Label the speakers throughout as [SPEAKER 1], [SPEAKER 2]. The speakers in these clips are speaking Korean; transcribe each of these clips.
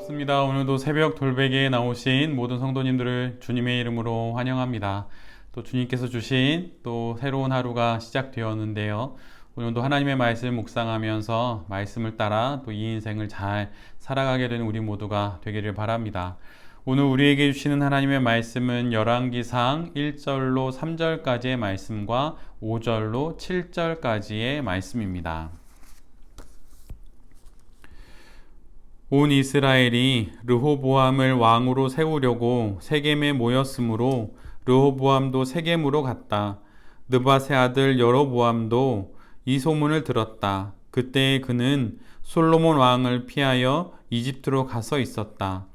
[SPEAKER 1] 반갑습니다. 오늘도 새벽 돌베개에 나오신 모든 성도님들을 주님의 이름으로 환영합니다. 또 주님께서 주신 또 새로운 하루가 시작되었는데요. 오늘도 하나님의 말씀을 묵상하면서 말씀을 따라 또 이 인생을 잘 살아가게 되는 우리 모두가 되기를 바랍니다. 오늘 우리에게 주시는 하나님의 말씀은 열왕기상 1절로 3절까지의 말씀과 5절로 7절까지의 말씀입니다. 온 이스라엘이 르호보암을 왕으로 세우려고 세겜에 모였으므로 르호보암도 세겜으로 갔다. 느밧의 아들 여로보암도 이 소문을 들었다. 그때 그는 솔로몬 왕을 피하여 이집트로 가서 있었다.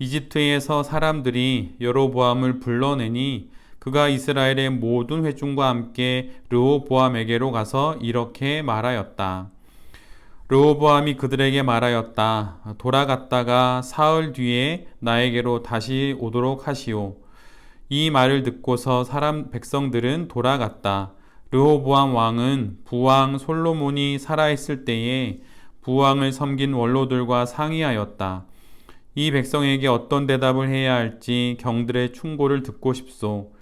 [SPEAKER 1] 이집트에서 사람들이 여로보암을 불러내니 그가 이스라엘의 모든 회중과 함께 르호보암에게로 가서 이렇게 말하였다. 르호보암이 그들에게 말하였다. 돌아갔다가 사흘 뒤에 나에게로 다시 오도록 하시오. 이 말을 듣고서 백성들은 돌아갔다. 르호보암 왕은 부왕 솔로몬이 살아있을 때에 부왕을 섬긴 원로들과 상의하였다. 이 백성에게 어떤 대답을 해야 할지 경들의 충고를 듣고 싶소.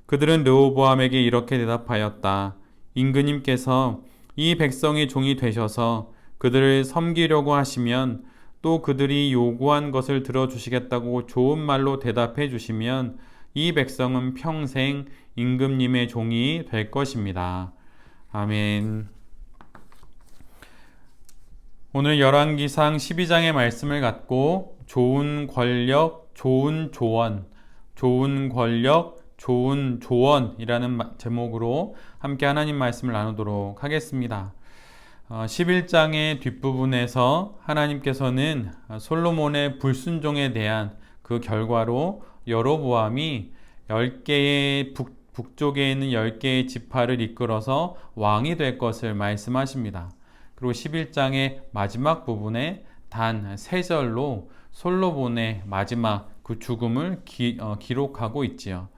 [SPEAKER 1] 그들은 르호보암에게 이렇게 대답하였다. 임금님께서 이 백성의 종이 되셔서 그들을 섬기려고 하시면 또 그들이 요구한 것을 들어주시겠다고 좋은 말로 대답해 주시면 이 백성은 평생 임금님의 종이 될 것입니다. 아멘. 오늘 열왕기상 12장의 말씀을 갖고 좋은 권력, 좋은 조언, 좋은 권력, 좋은 조언이라는 제목으로 함께 하나님 말씀을 나누도록 하겠습니다. 11장의 뒷부분에서 하나님께서는 솔로몬의 불순종에 대한 그 결과로 여로보암이 10개의 북쪽에 있는 10개의 지파를 이끌어서 왕이 될 것을 말씀하십니다. 그리고 11장의 마지막 부분에 단 3절로 솔로몬의 마지막 그 죽음을 기록하고 있지요.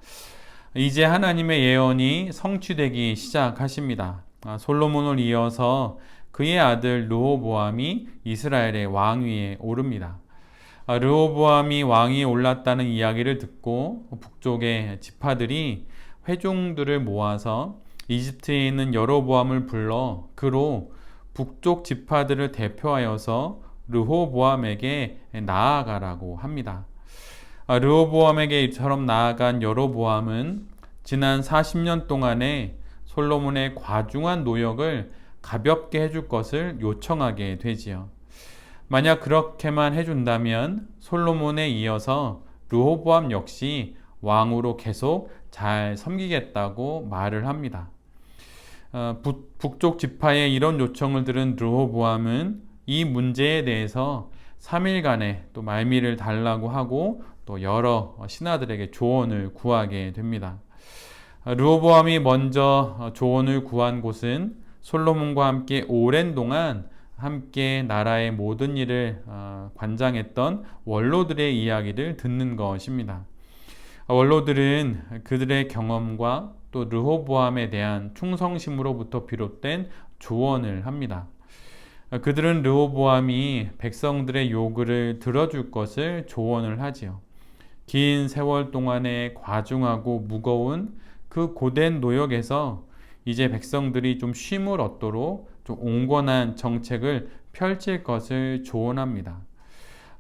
[SPEAKER 1] 이제 하나님의 예언이 성취되기 시작하십니다. 솔로몬을 이어서 그의 아들 르호보암이 이스라엘의 왕위에 오릅니다. 르호보암이 왕위에 올랐다는 이야기를 듣고 북쪽의 지파들이 회중들을 모아서 이집트에 있는 여로보암을 불러 그로 북쪽 지파들을 대표하여서 르호보암에게 나아가라고 합니다. 르호보암에게 이처럼 나아간 여로보암은 지난 40년 동안에 솔로몬의 과중한 노역을 가볍게 해줄 것을 요청하게 되지요. 만약 그렇게만 해준다면 솔로몬에 이어서 르호보암 역시 왕으로 계속 잘 섬기겠다고 말을 합니다. 북쪽 지파의 이런 요청을 들은 르호보암은 이 문제에 대해서 3일간의 또 말미를 달라고 하고 또 여러 신하들에게 조언을 구하게 됩니다. 르호보암이 먼저 조언을 구한 곳은 솔로몬과 함께 오랜 동안 함께 나라의 모든 일을 관장했던 원로들의 이야기를 듣는 것입니다. 원로들은 그들의 경험과 또 르호보암에 대한 충성심으로부터 비롯된 조언을 합니다. 그들은 르호보암이 백성들의 요구를 들어줄 것을 조언을 하지요. 긴 세월 동안의 과중하고 무거운 그 고된 노역에서 이제 백성들이 좀 쉼을 얻도록 좀 온건한 정책을 펼칠 것을 조언합니다.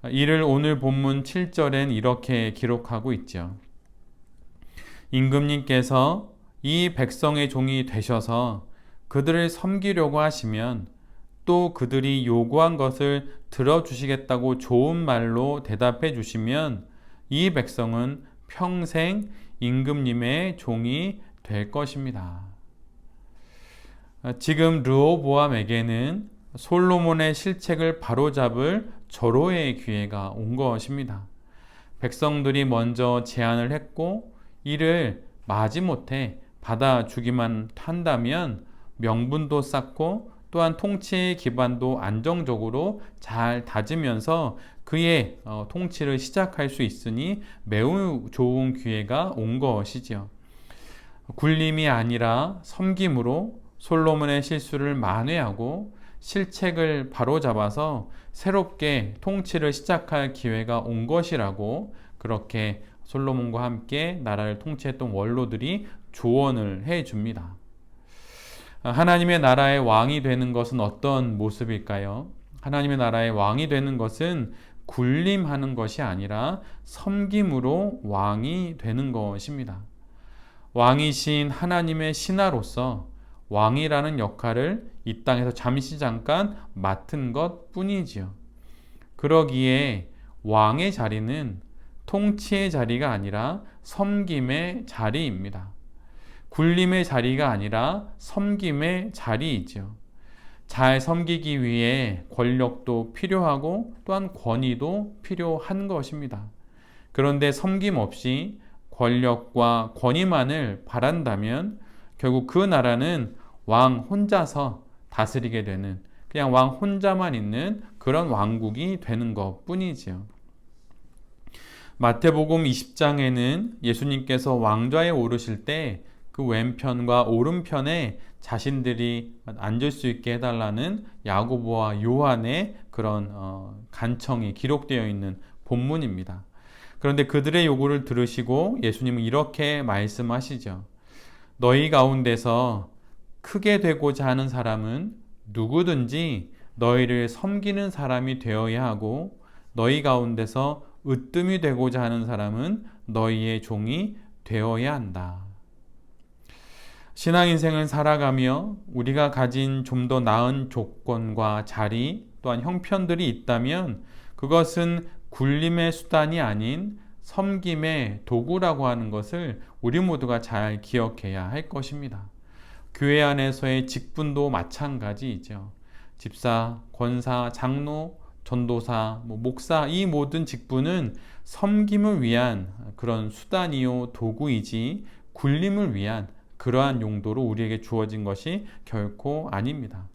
[SPEAKER 1] 이를 오늘 본문 7절엔 이렇게 기록하고 있죠. 임금님께서 이 백성의 종이 되셔서 그들을 섬기려고 하시면 또 그들이 요구한 것을 들어주시겠다고 좋은 말로 대답해 주시면 이 백성은 평생 임금님의 종이 될 것입니다. 지금 르호보암에게는 솔로몬의 실책을 바로잡을 절호의 기회가 온 것입니다. 백성들이 먼저 제안을 했고 이를 마지못해 받아주기만 한다면 명분도 쌓고 또한 통치의 기반도 안정적으로 잘 다지면서 그의 통치를 시작할 수 있으니 매우 좋은 기회가 온 것이지요. 굴림이 아니라 섬김으로 솔로몬의 실수를 만회하고 실책을 바로잡아서 새롭게 통치를 시작할 기회가 온 것이라고 그렇게 솔로몬과 함께 나라를 통치했던 원로들이 조언을 해 줍니다. 하나님의 나라의 왕이 되는 것은 어떤 모습일까요? 하나님의 나라의 왕이 되는 것은 군림하는 것이 아니라 섬김으로 왕이 되는 것입니다. 왕이신 하나님의 신하로서 왕이라는 역할을 이 땅에서 잠깐 맡은 것 뿐이지요. 그러기에 왕의 자리는 통치의 자리가 아니라 섬김의 자리입니다. 군림의 자리가 아니라 섬김의 자리이지요. 잘 섬기기 위해 권력도 필요하고 또한 권위도 필요한 것입니다. 그런데 섬김 없이 권력과 권위만을 바란다면 결국 그 나라는 왕 혼자서 다스리게 되는, 그냥 왕 혼자만 있는 그런 왕국이 되는 것 뿐이지요. 마태복음 20장에는 예수님께서 왕좌에 오르실 때 그 왼편과 오른편에 자신들이 앉을 수 있게 해달라는 야고보와 요한의 그런 간청이 기록되어 있는 본문입니다. 그런데 그들의 요구를 들으시고 예수님은 이렇게 말씀하시죠. 너희 가운데서 크게 되고자 하는 사람은 누구든지 너희를 섬기는 사람이 되어야 하고, 너희 가운데서 으뜸이 되고자 하는 사람은 너희의 종이 되어야 한다. 신앙 인생을 살아가며 우리가 가진 좀 더 나은 조건과 자리 또한 형편들이 있다면 그것은 군림의 수단이 아닌 섬김의 도구라고 하는 것을 우리 모두가 잘 기억해야 할 것입니다. 교회 안에서의 직분도 마찬가지이죠. 집사, 권사, 장로, 전도사, 목사, 이 모든 직분은 섬김을 위한 그런 수단이요 도구이지 군림을 위한 그러한 용도로 우리에게 주어진 것이 결코 아닙니다.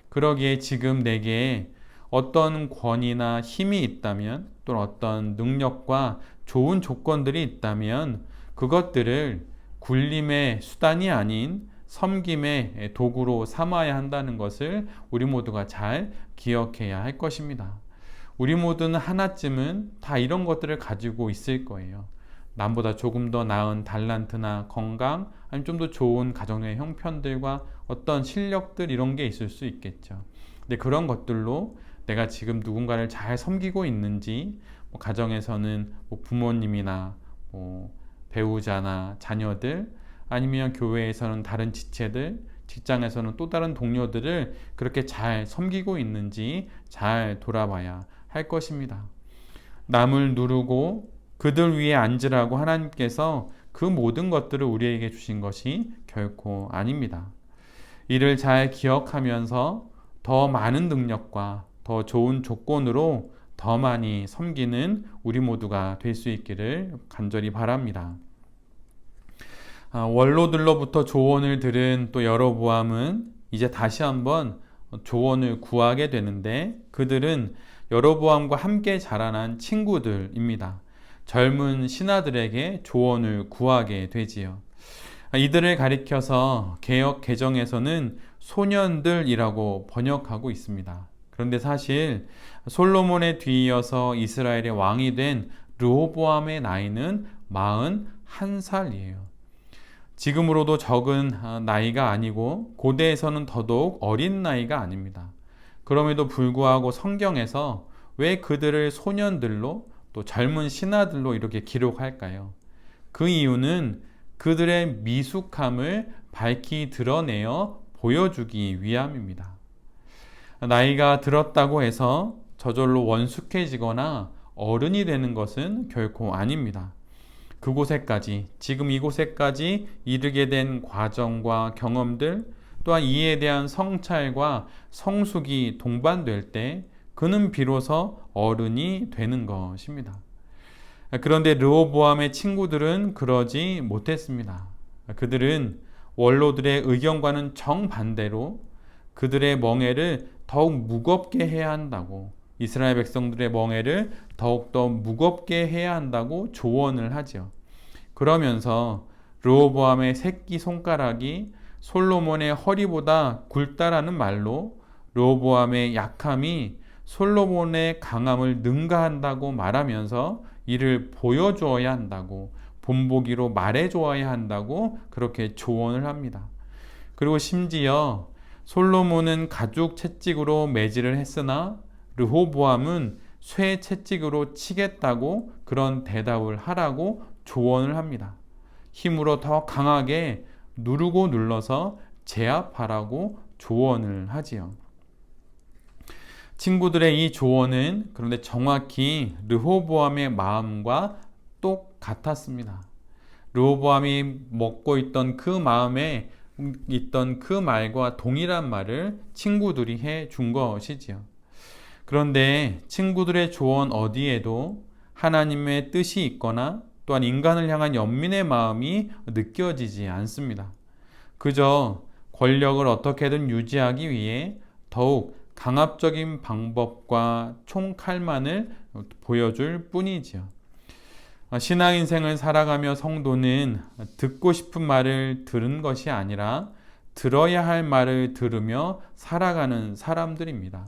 [SPEAKER 1] 그러기에 지금 내게 어떤 권위나 힘이 있다면, 또는 어떤 능력과 좋은 조건들이 있다면 그것들을 군림의 수단이 아닌 섬김의 도구로 삼아야 한다는 것을 우리 모두가 잘 기억해야 할 것입니다. 우리 모두는 하나쯤은 다 이런 것들을 가지고 있을 거예요. 남보다 조금 더 나은 달란트나 건강, 아니면 좀 더 좋은 가정의 형편들과 어떤 실력들, 이런 게 있을 수 있겠죠. 근데 그런 것들로 내가 지금 누군가를 잘 섬기고 있는지, 가정에서는 부모님이나 배우자나 자녀들, 아니면 교회에서는 다른 지체들, 직장에서는 또 다른 동료들을 그렇게 잘 섬기고 있는지 잘 돌아봐야 할 것입니다. 남을 누르고 그들 위에 앉으라고 하나님께서 그 모든 것들을 우리에게 주신 것이 결코 아닙니다. 이를 잘 기억하면서 더 많은 능력과 더 좋은 조건으로 더 많이 섬기는 우리 모두가 될 수 있기를 간절히 바랍니다. 원로들로부터 조언을 들은 또 여로보암은 이제 다시 한번 조언을 구하게 되는데, 그들은 여로보암과 함께 자라난 친구들입니다. 젊은 신하들에게 조언을 구하게 되지요. 이들을 가리켜서 개역 개정에서는 소년들이라고 번역하고 있습니다. 그런데 사실 솔로몬에 뒤이어서 이스라엘의 왕이 된 르호보암의 나이는 41살이에요. 지금으로도 적은 나이가 아니고 고대에서는 더더욱 어린 나이가 아닙니다. 그럼에도 불구하고 성경에서 왜 그들을 소년들로 또 젊은 신하들로 이렇게 기록할까요? 그 이유는 그들의 미숙함을 밝히 드러내어 보여주기 위함입니다. 나이가 들었다고 해서 저절로 원숙해지거나 어른이 되는 것은 결코 아닙니다. 그곳에까지, 지금 이곳에까지 이르게 된 과정과 경험들, 또한 이에 대한 성찰과 성숙이 동반될 때 그는 비로소 어른이 되는 것입니다. 그런데 르호보암의 친구들은 그러지 못했습니다. 그들은 원로들의 의견과는 정반대로 그들의 멍에를 더욱 무겁게 해야 한다고, 이스라엘 백성들의 멍에를 더욱더 무겁게 해야 한다고 조언을 하죠. 그러면서 르호보암의 새끼 손가락이 솔로몬의 허리보다 굵다라는 말로 르호보암의 약함이 솔로몬의 강함을 능가한다고 말하면서 이를 보여주어야 한다고, 본보기로 말해주어야 한다고 그렇게 조언을 합니다. 그리고 심지어 솔로몬은 가죽 채찍으로 매질을 했으나 르호보암은 쇠 채찍으로 치겠다고 그런 대답을 하라고 조언을 합니다. 힘으로 더 강하게 누르고 눌러서 제압하라고 조언을 하지요. 친구들의 이 조언은 그런데 정확히 르호보암의 마음과 똑같았습니다. 르호보암이 먹고 있던 그 마음에 있던 그 말과 동일한 말을 친구들이 해 준 것이지요. 그런데 친구들의 조언 어디에도 하나님의 뜻이 있거나 또한 인간을 향한 연민의 마음이 느껴지지 않습니다. 그저 권력을 어떻게든 유지하기 위해 더욱 강압적인 방법과 총칼만을 보여줄 뿐이지요. 신앙 인생을 살아가며 성도는 듣고 싶은 말을 들은 것이 아니라 들어야 할 말을 들으며 살아가는 사람들입니다.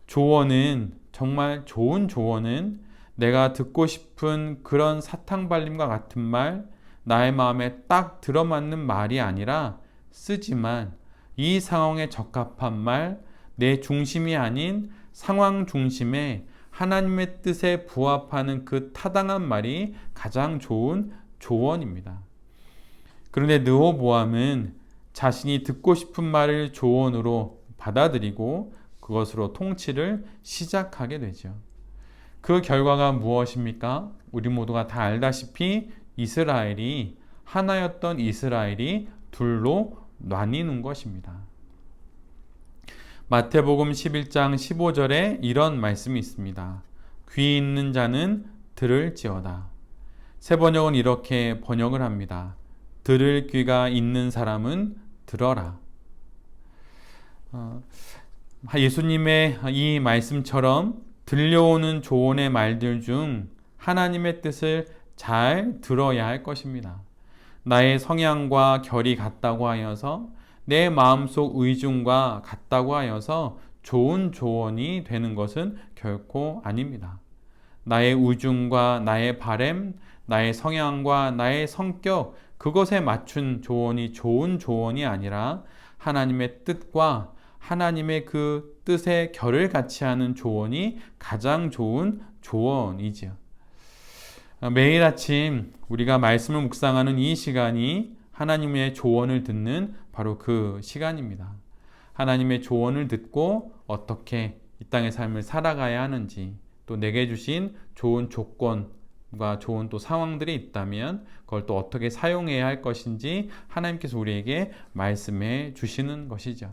[SPEAKER 1] 조언은, 정말 좋은 조언은 내가 듣고 싶은 그런 사탕발림과 같은 말, 나의 마음에 딱 들어맞는 말이 아니라 쓰지만 이 상황에 적합한 말, 내 중심이 아닌 상황 중심의 하나님의 뜻에 부합하는 그 타당한 말이 가장 좋은 조언입니다. 그런데 르호보암은 자신이 듣고 싶은 말을 조언으로 받아들이고 그것으로 통치를 시작하게 되죠. 그 결과가 무엇입니까? 우리 모두가 다 알다시피 하나였던 이스라엘이 둘로 나뉘는 것입니다. 마태복음 11장 15절에 이런 말씀이 있습니다. 귀 있는 자는 들을지어다. 새 번역은 이렇게 번역을 합니다. 들을 귀가 있는 사람은 들어라. 예수님의 이 말씀처럼 들려오는 조언의 말들 중 하나님의 뜻을 잘 들어야 할 것입니다. 나의 성향과 결이 같다고 하여서, 내 마음속 의중과 같다고 하여서 좋은 조언이 되는 것은 결코 아닙니다. 나의 의중과 나의 바램, 나의 성향과 나의 성격, 그것에 맞춘 조언이 좋은 조언이 아니라 하나님의 뜻과 하나님의 그 뜻의 결을 같이 하는 조언이 가장 좋은 조언이지요. 매일 아침 우리가 말씀을 묵상하는 이 시간이 하나님의 조언을 듣는 바로 그 시간입니다. 하나님의 조언을 듣고 어떻게 이 땅의 삶을 살아가야 하는지, 또 내게 주신 좋은 조건과 좋은 또 상황들이 있다면 그걸 또 어떻게 사용해야 할 것인지 하나님께서 우리에게 말씀해 주시는 것이죠.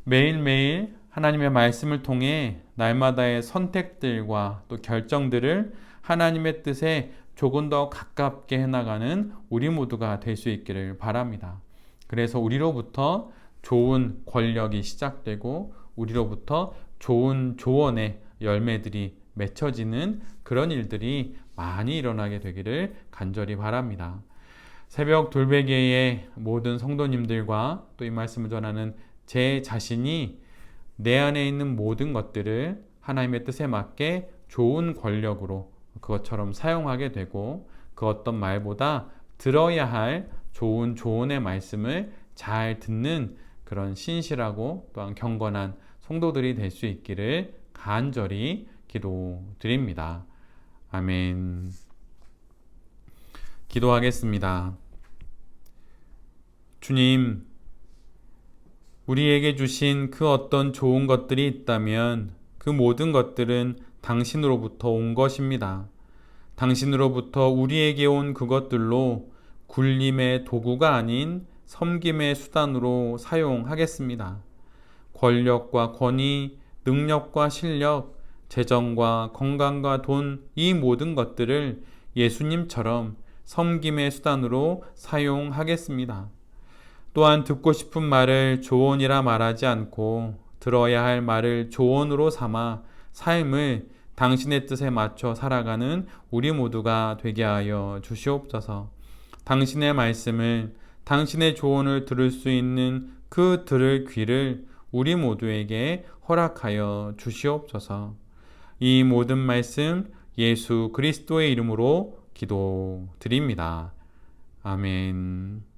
[SPEAKER 1] 매일매일 하나님의 말씀을 통해 날마다의 선택들과 또 결정들을 하나님의 뜻에 조금 더 가깝게 해나가는 우리 모두가 될 수 있기를 바랍니다. 그래서 우리로부터 좋은 권력이 시작되고 우리로부터 좋은 조언의 열매들이 맺혀지는 그런 일들이 많이 일어나게 되기를 간절히 바랍니다. 새벽 돌베개의 모든 성도님들과 또 이 말씀을 전하는 제 자신이 내 안에 있는 모든 것들을 하나님의 뜻에 맞게 좋은 권력으로 그것처럼 사용하게 되고, 그 어떤 말보다 들어야 할 좋은 조언의 말씀을 잘 듣는 그런 신실하고 또한 경건한 성도들이 될 수 있기를 간절히 기도드립니다. 아멘. 기도하겠습니다. 주님, 우리에게 주신 그 어떤 좋은 것들이 있다면 그 모든 것들은 당신으로부터 온 것입니다. 당신으로부터 우리에게 온 그것들로 굴림의 도구가 아닌 섬김의 수단으로 사용하겠습니다. 권력과 권위, 능력과 실력, 재정과 건강과 돈, 이 모든 것들을 예수님처럼 섬김의 수단으로 사용하겠습니다. 또한 듣고 싶은 말을 조언이라 말하지 않고 들어야 할 말을 조언으로 삼아 삶을 당신의 뜻에 맞춰 살아가는 우리 모두가 되게 하여 주시옵소서. 당신의 말씀을, 당신의 조언을 들을 수 있는 그 들을 귀를 우리 모두에게 허락하여 주시옵소서. 이 모든 말씀 예수 그리스도의 이름으로 기도드립니다. 아멘.